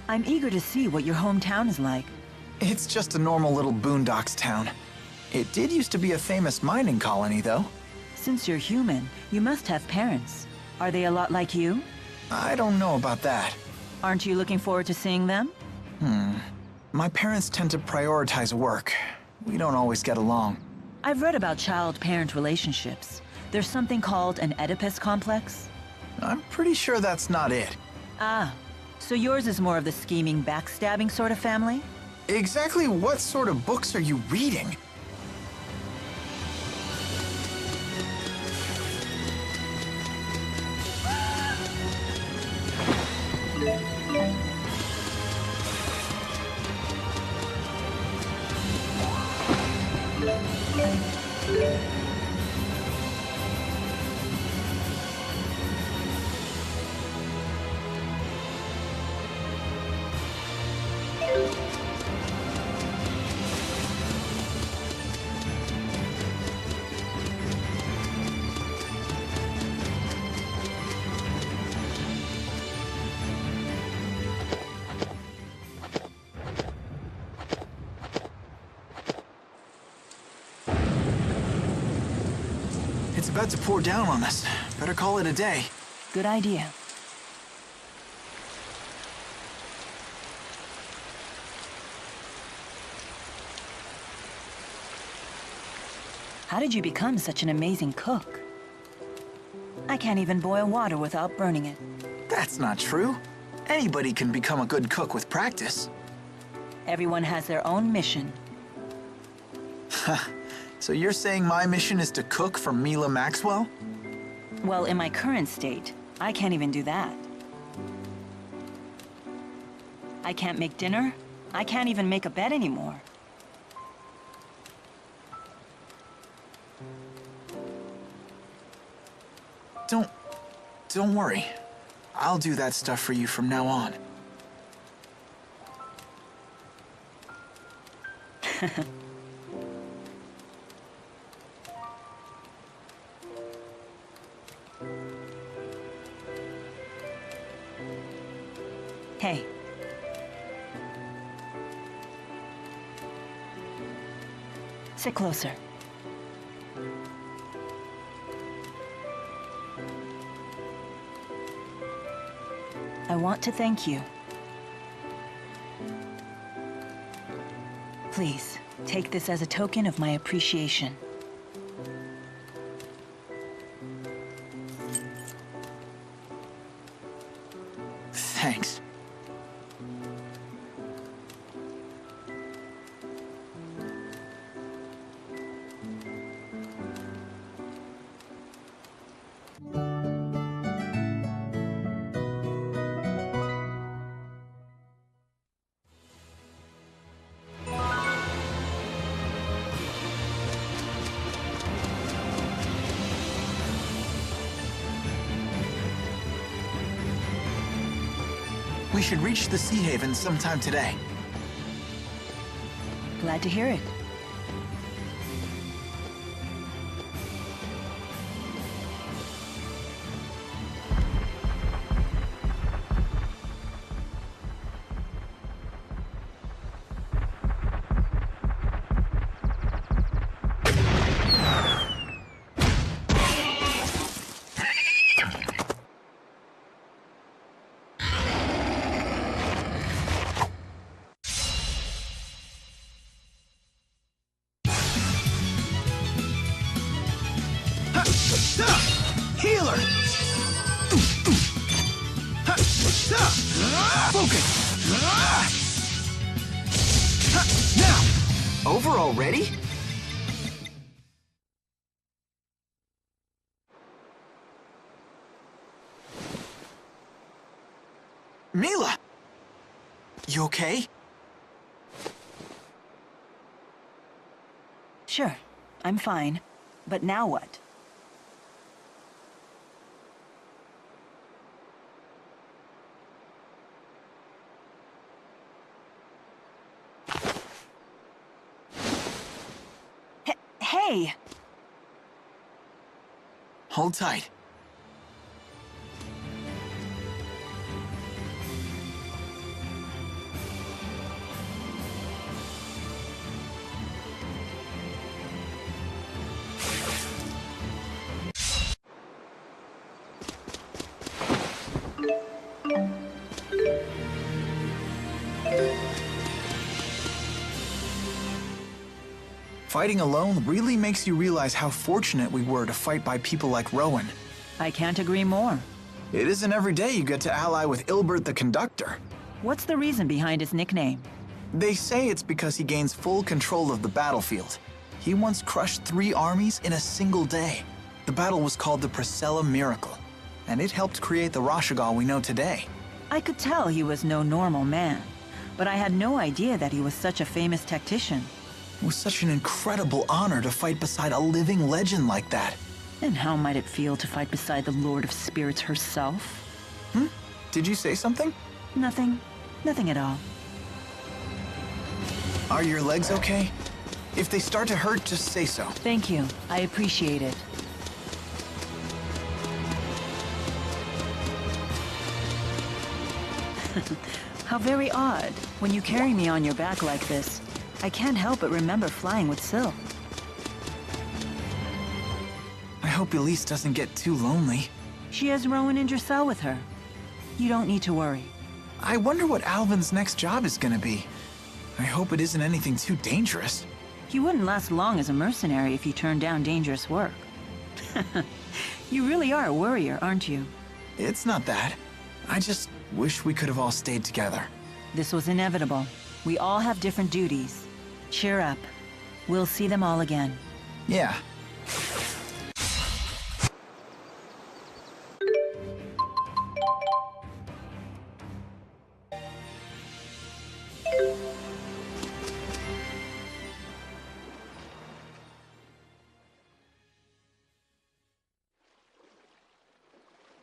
I'm eager to see what your hometown is like. It's just a normal little boondocks town. It did used to be a famous mining colony, though. Since you're human, you must have parents. Are they a lot like you? I don't know about that. Aren't you looking forward to seeing them? My parents tend to prioritize work. We don't always get along. I've read about child-parent relationships. There's something called an Oedipus complex. I'm pretty sure that's not it. Ah, so yours is more of the scheming, backstabbing sort of family? Exactly what sort of books are you reading? It's about to pour down on us. Better call it a day. Good idea. How did you become such an amazing cook? I can't even boil water without burning it. That's not true. Anybody can become a good cook with practice. Everyone has their own mission. So you're saying my mission is to cook for Milla Maxwell? Well, in my current state, I can't even do that. I can't make dinner. I can't even make a bed anymore. Don't worry. I'll do that stuff for you from now on. Hey. Sit closer. I want to thank you. Please, take this as a token of my appreciation. Thanks. We should reach the Sea Haven sometime today. Glad to hear it. Healer! Focus! Now! Over already? Milla! You okay? Sure, I'm fine. But now what? Hey! Hold tight. Fighting alone really makes you realize how fortunate we were to fight by people like Rowan. I can't agree more. It isn't every day you get to ally with Ilbert the Conductor. What's the reason behind his nickname? They say it's because he gains full control of the battlefield. He once crushed 3 armies in a single day. The battle was called the Priscilla Miracle, and it helped create the Rashagal we know today. I could tell he was no normal man, but I had no idea that he was such a famous tactician. It was such an incredible honor to fight beside a living legend like that. And how might it feel to fight beside the Lord of Spirits herself? Did you say something? Nothing. Nothing at all. Are your legs okay? If they start to hurt, just say so. Thank you. I appreciate it. How very odd. When you carry me on your back like this, I can't help but remember flying with Syl. I hope Elise doesn't get too lonely. She has Rowan and Dressel with her. You don't need to worry. I wonder what Alvin's next job is gonna be. I hope it isn't anything too dangerous. You wouldn't last long as a mercenary if you turned down dangerous work. You really are a worrier, aren't you? It's not that. I just wish we could have all stayed together. This was inevitable. We all have different duties. Cheer up. We'll see them all again. Yeah.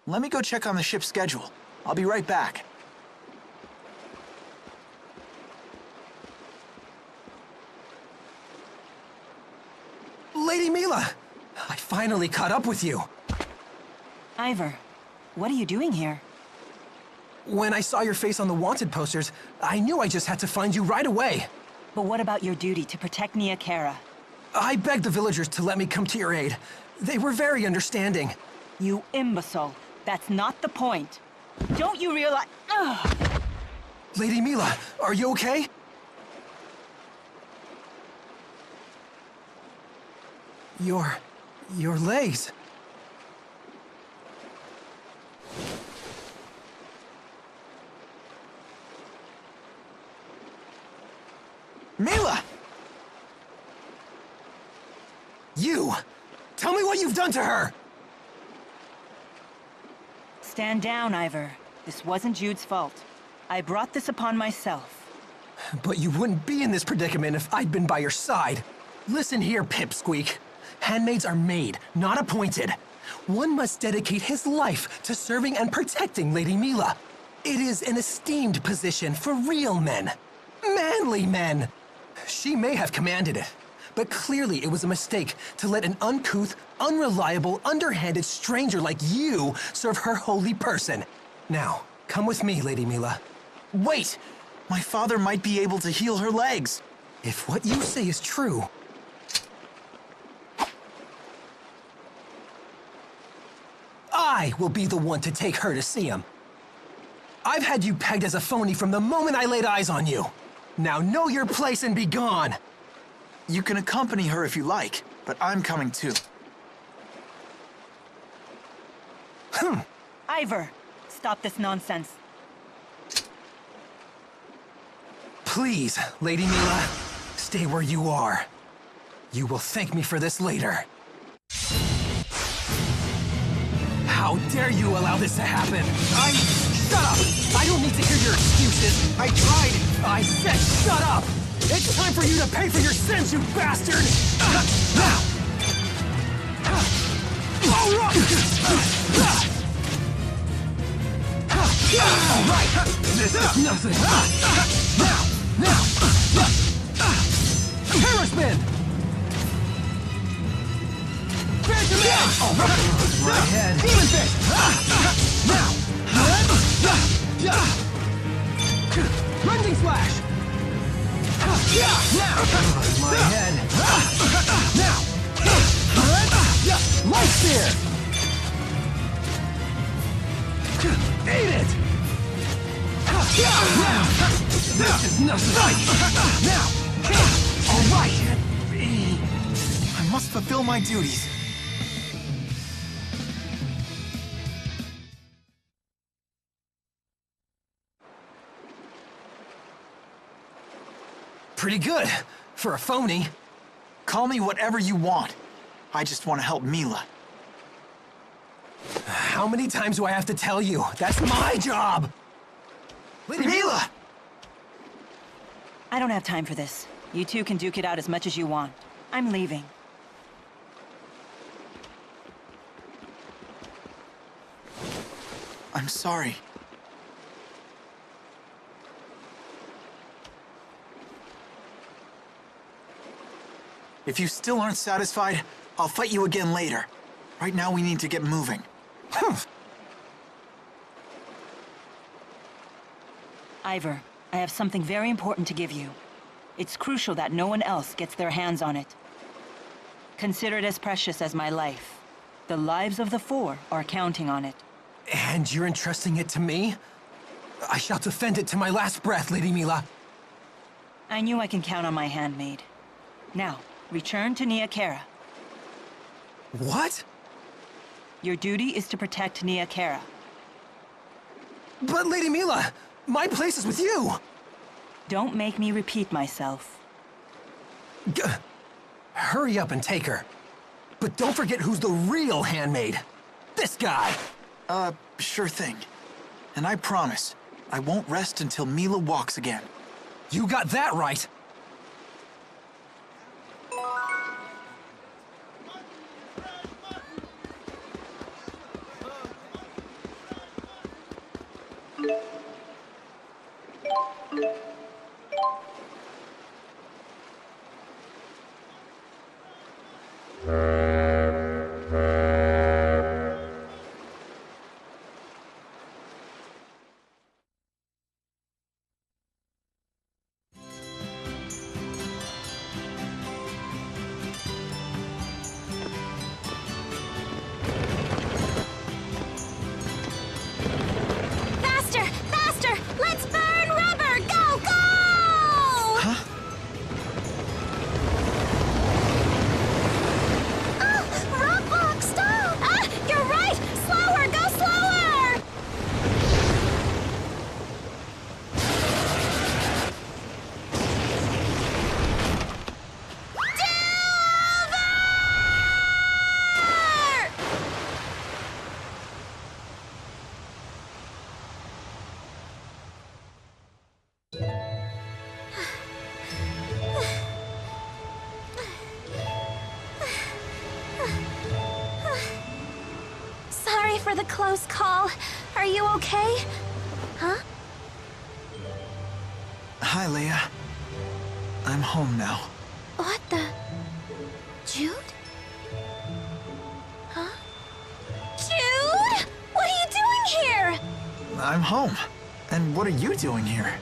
Let me go check on the ship's schedule. I'll be right back. Lady Milla! I finally caught up with you. Ivor, what are you doing here? When I saw your face on the wanted posters, I knew I just had to find you right away. But what about your duty to protect Nia Kara? I begged the villagers to let me come to your aid. They were very understanding. You imbecile. That's not the point. Don't you realize— Ugh! Lady Milla, are you okay? Your legs. Milla! You! Tell me what you've done to her! Stand down, Ivor. This wasn't Jude's fault. I brought this upon myself. But you wouldn't be in this predicament if I'd been by your side. Listen here, Pipsqueak. Handmaids are made, not appointed. One must dedicate his life to serving and protecting Lady Milla. It is an esteemed position for real men. Manly men! She may have commanded it, but clearly it was a mistake to let an uncouth, unreliable, underhanded stranger like you serve her holy person. Now, come with me, Lady Milla. Wait! My father might be able to heal her legs. If what you say is true, I will be the one to take her to see him. I've had you pegged as a phony from the moment I laid eyes on you. Now know your place and be gone. You can accompany her if you like, but I'm coming too. Ivor, stop this nonsense. Please, Lady Milla, stay where you are. You will thank me for this later. How dare you allow this to happen? Shut up! I don't need to hear your excuses. I tried. I said shut up! It's time for you to pay for your sins, you bastard! Now! All right! All right! This is nothing! Now! Terraspin! Phantom Edge! All right! My head! Demon Fist! Now! Rending Slash! Now! My head! Now! Light Spear! Eat it! This is nothing. Now! All right! I must fulfill my duties. Pretty good, for a phony. Call me whatever you want. I just want to help Milla. How many times do I have to tell you? That's my job! Lady Milla! I don't have time for this. You two can duke it out as much as you want. I'm leaving. I'm sorry. If you still aren't satisfied, I'll fight you again later. Right now we need to get moving. Ivor, I have something very important to give you. It's crucial that no one else gets their hands on it. Consider it as precious as my life. The lives of the four are counting on it. And you're entrusting it to me? I shall defend it to my last breath, Lady Milla. I knew I can count on my handmaid. Now, return to Nia Kara. What? Your duty is to protect Nia Kara. But Lady Milla, my place is with you! Don't make me repeat myself. Hurry up and take her. But don't forget who's the real handmaid. This guy! Sure thing. And I promise, I won't rest until Milla walks again. You got that right! Faster! Faster! Let's burn rubber! Go! Go! Huh? Rockblock, stop! Ah, you're right! Slower! Go slower! Delver! Sorry for the close call. Are you okay? Huh? Hi, Leia. I'm home now. What the? Jude? Huh? Jude? What are you doing here? I'm home. And what are you doing here?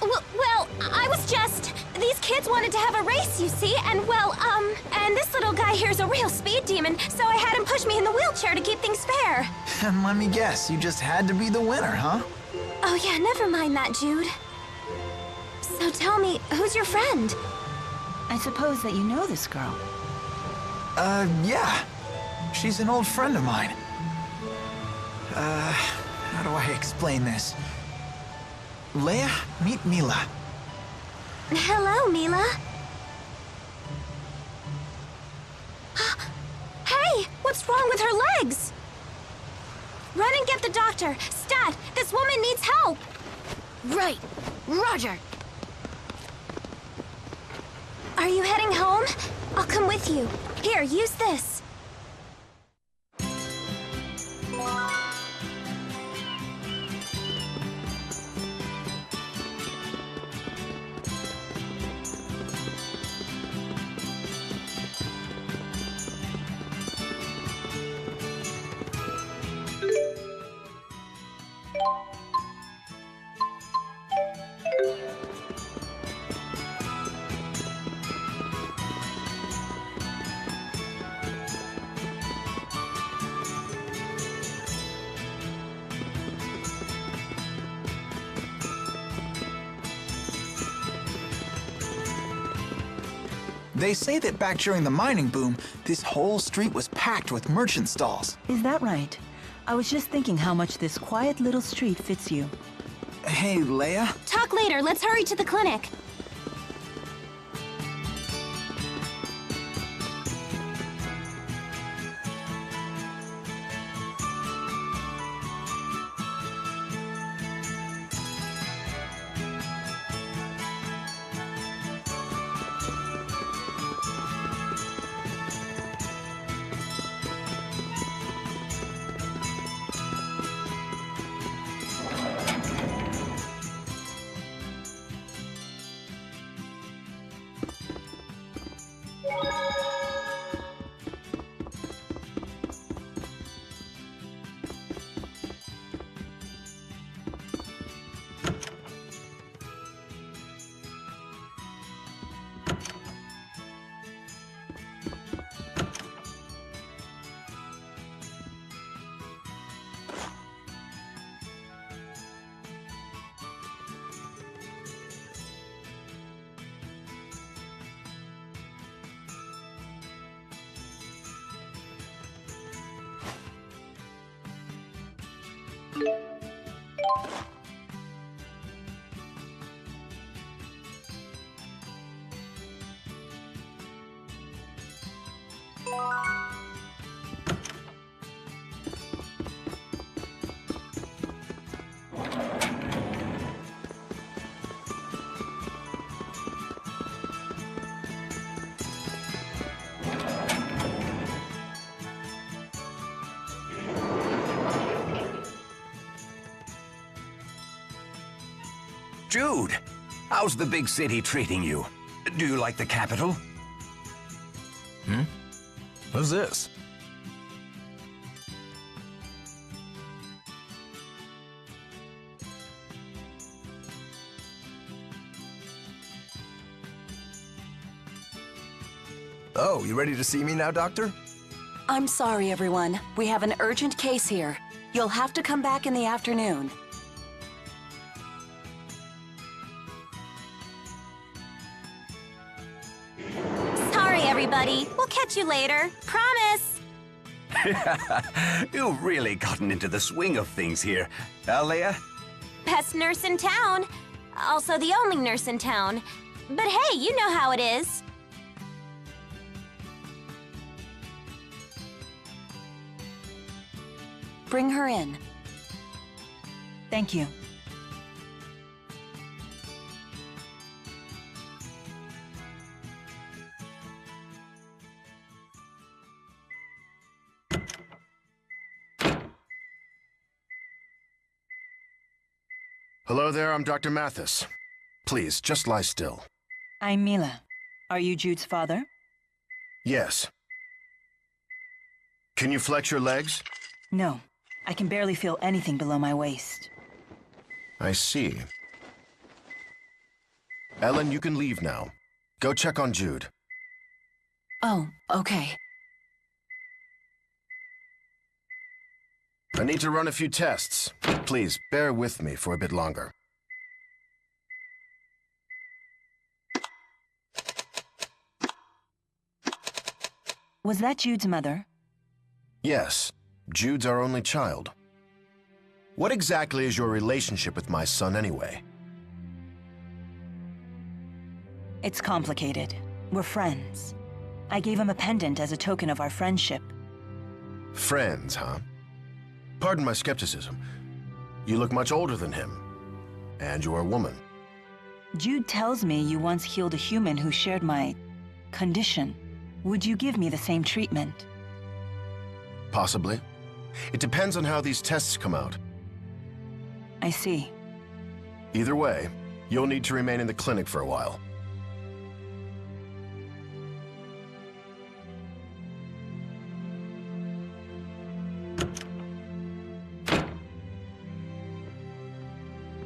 Well, I was just... These kids wanted to have a race, you see, and and this little guy here's a real speed demon, so I had him push me in the wheelchair to keep things fair. And let me guess, you just had to be the winner, huh? Oh yeah, never mind that, Jude. So tell me, who's your friend? I suppose that you know this girl. Yeah. She's an old friend of mine. How do I explain this? Leia, meet Milla. Hello, Milla. Hey, what's wrong with her legs? Run and get the doctor. Stat, this woman needs help. Right. Roger. Are you heading home? I'll come with you. Here, use this. They say that back during the mining boom, this whole street was packed with merchant stalls. Is that right? I was just thinking how much this quiet little street fits you. Hey, Leia? Talk later. Let's hurry to the clinic. Jude, how's the big city treating you? Do you like the capital? Who's this? Oh, you ready to see me now, Doctor? I'm sorry, everyone. We have an urgent case here. You'll have to come back in the afternoon. Sorry, everybody. We'll catch you later. Promise. You've really gotten into the swing of things here. Leia? Best nurse in town. Also the only nurse in town. But hey, you know how it is. Bring her in. Thank you. Hello there, I'm Dr. Mathis. Please, just lie still. I'm Milla. Are you Jude's father? Yes. Can you flex your legs? No. I can barely feel anything below my waist. I see. Ellen, you can leave now. Go check on Jude. Oh, okay. I need to run a few tests. Please, bear with me for a bit longer. Was that Jude's mother? Yes, Jude's our only child. What exactly is your relationship with my son anyway? It's complicated. We're friends. I gave him a pendant as a token of our friendship. Friends, huh? Pardon my skepticism. You look much older than him. And you're a woman. Jude tells me you once healed a human who shared my condition. Would you give me the same treatment? Possibly. It depends on how these tests come out. I see. Either way, you'll need to remain in the clinic for a while.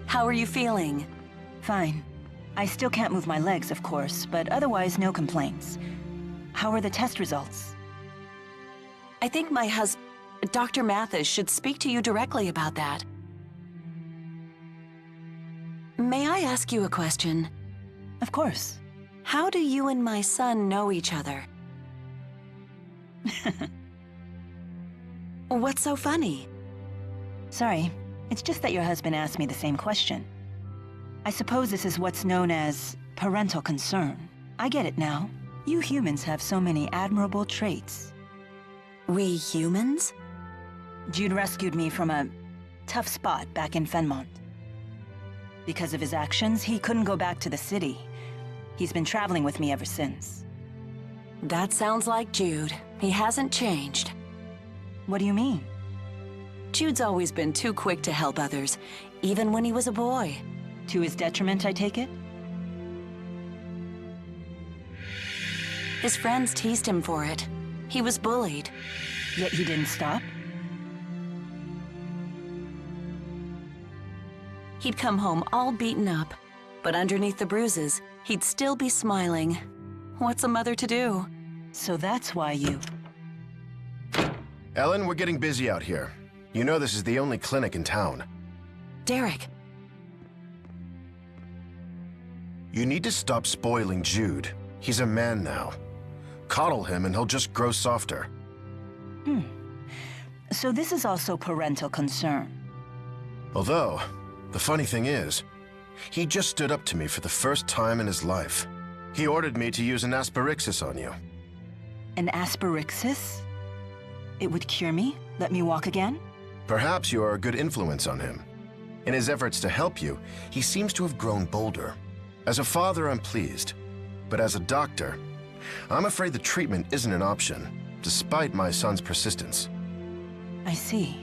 How are you feeling? Fine. I still can't move my legs, of course, but otherwise no complaints. How are the test results? I think my Dr. Mathis should speak to you directly about that. May I ask you a question? Of course. How do you and my son know each other? What's so funny? Sorry, it's just that your husband asked me the same question. I suppose this is what's known as parental concern. I get it now. You humans have so many admirable traits. We humans? Jude rescued me from a tough spot back in Fenmont. Because of his actions, he couldn't go back to the city. He's been traveling with me ever since. That sounds like Jude. He hasn't changed. What do you mean? Jude's always been too quick to help others, even when he was a boy. To his detriment, I take it? His friends teased him for it. He was bullied. Yet he didn't stop? He'd come home all beaten up, but underneath the bruises, he'd still be smiling. What's a mother to do? So that's why you... Ellen, we're getting busy out here. You know this is the only clinic in town. Derek, You need to stop spoiling Jude. He's a man now. Coddle him and he'll just grow softer. So this is also parental concern. Although, the funny thing is, he just stood up to me for the first time in his life. He ordered me to use an asperixis on you. An asperixis? It would cure me? Let me walk again? Perhaps you are a good influence on him. In his efforts to help you, he seems to have grown bolder. As a father, I'm pleased. But as a doctor, I'm afraid the treatment isn't an option, despite my son's persistence. I see.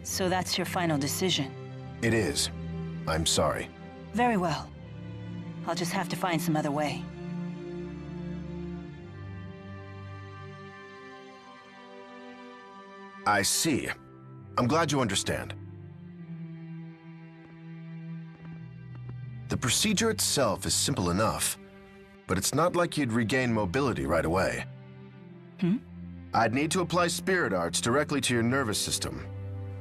So that's your final decision. It is. I'm sorry. Very well. I'll just have to find some other way. I see. I'm glad you understand. The procedure itself is simple enough, but it's not like you'd regain mobility right away. I'd need to apply spirit arts directly to your nervous system.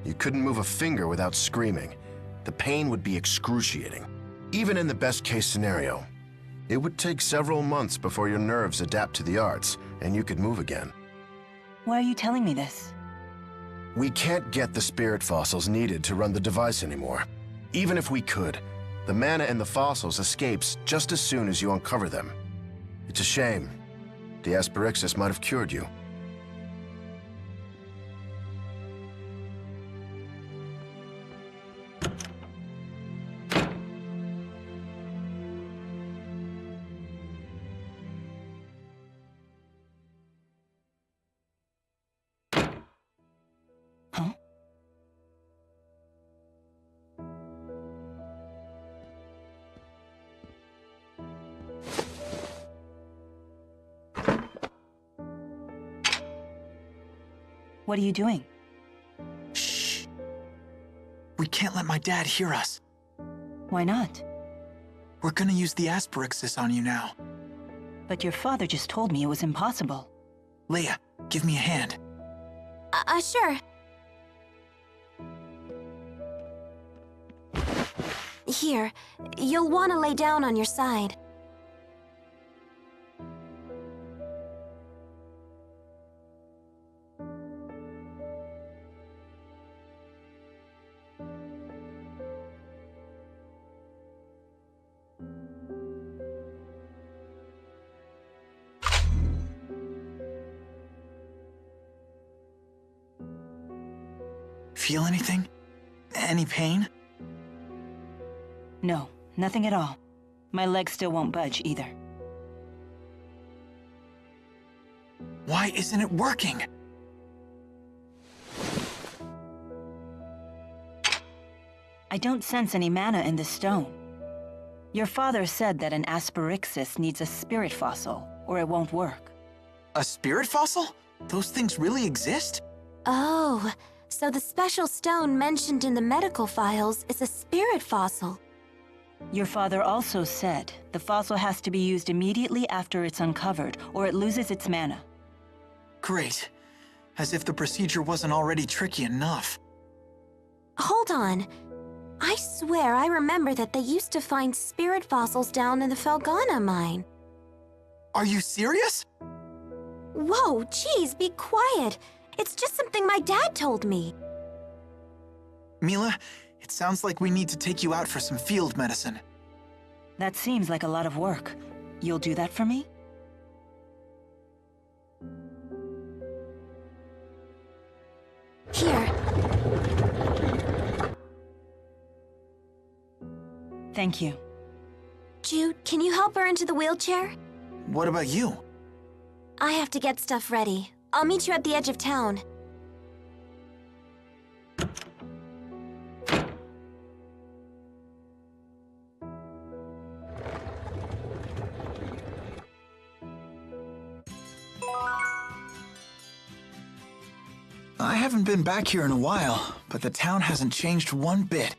You couldn't move a finger without screaming. The pain would be excruciating. Even in the best-case scenario, it would take several months before your nerves adapt to the arts, and you could move again. Why are you telling me this? We can't get the spirit fossils needed to run the device anymore. Even if we could, the mana in the fossils escapes just as soon as you uncover them. It's a shame. The asperixis might have cured you. Huh? What are you doing? Shh. We can't let my dad hear us. Why not? We're gonna use the asperixis on you now. But your father just told me it was impossible. Leia, give me a hand. Sure. Here, you'll want to lay down on your side. Feel anything? Any pain? No, nothing at all. My leg still won't budge either. Why isn't it working? I don't sense any mana in the stone. Your father said that an asperixis needs a spirit fossil, or it won't work. A spirit fossil? Those things really exist? Oh, so the special stone mentioned in the medical files is a spirit fossil. Your father also said the fossil has to be used immediately after it's uncovered, or it loses its mana. Great. As if the procedure wasn't already tricky enough. Hold on. I swear I remember that they used to find spirit fossils down in the Felgana mine. Are you serious? Whoa, geez, be quiet. It's just something my dad told me. Milla, it sounds like we need to take you out for some field medicine. That seems like a lot of work. You'll do that for me? Here. Thank you. Jude, can you help her into the wheelchair? What about you? I have to get stuff ready. I'll meet you at the edge of town. I haven't been back here in a while, but the town hasn't changed one bit.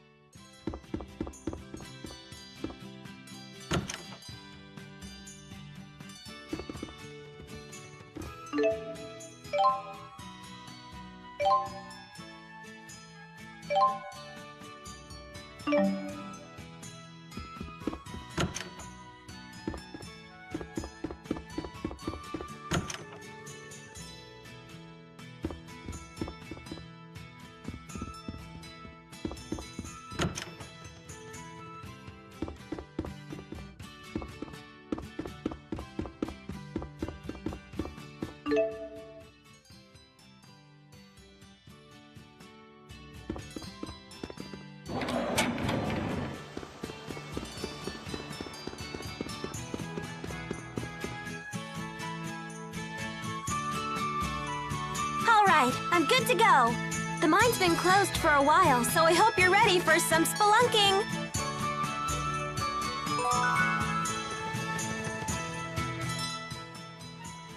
All right, I'm good to go. The mine's been closed for a while, so I hope you're ready for some spelunking.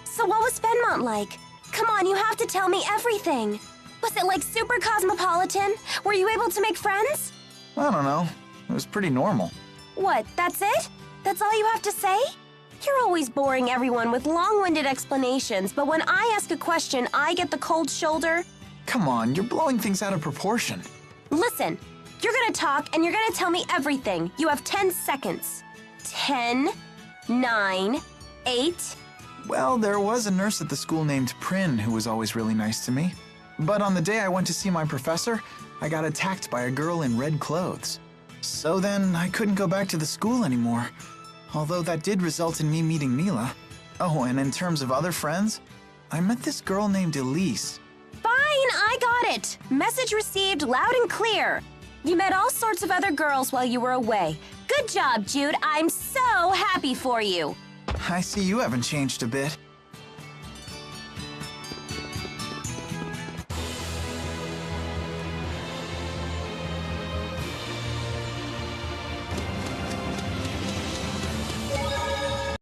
So what was Fenmont like? Come on, you have to tell me everything. Was it like super cosmopolitan? Were you able to make friends? I don't know. It was pretty normal. What, that's it? That's all you have to say? You're always boring everyone with long-winded explanations, but when I ask a question, I get the cold shoulder. Come on, you're blowing things out of proportion. Listen, you're gonna talk and you're gonna tell me everything. You have 10 seconds. 10, 9, 8... Well, there was a nurse at the school named Prin who was always really nice to me. But on the day I went to see my professor, I got attacked by a girl in red clothes. So then, I couldn't go back to the school anymore. Although that did result in me meeting Milla. Oh, and in terms of other friends, I met this girl named Elise. Fine, I got it. Message received loud and clear. You met all sorts of other girls while you were away. Good job, Jude. I'm so happy for you. I see you haven't changed a bit.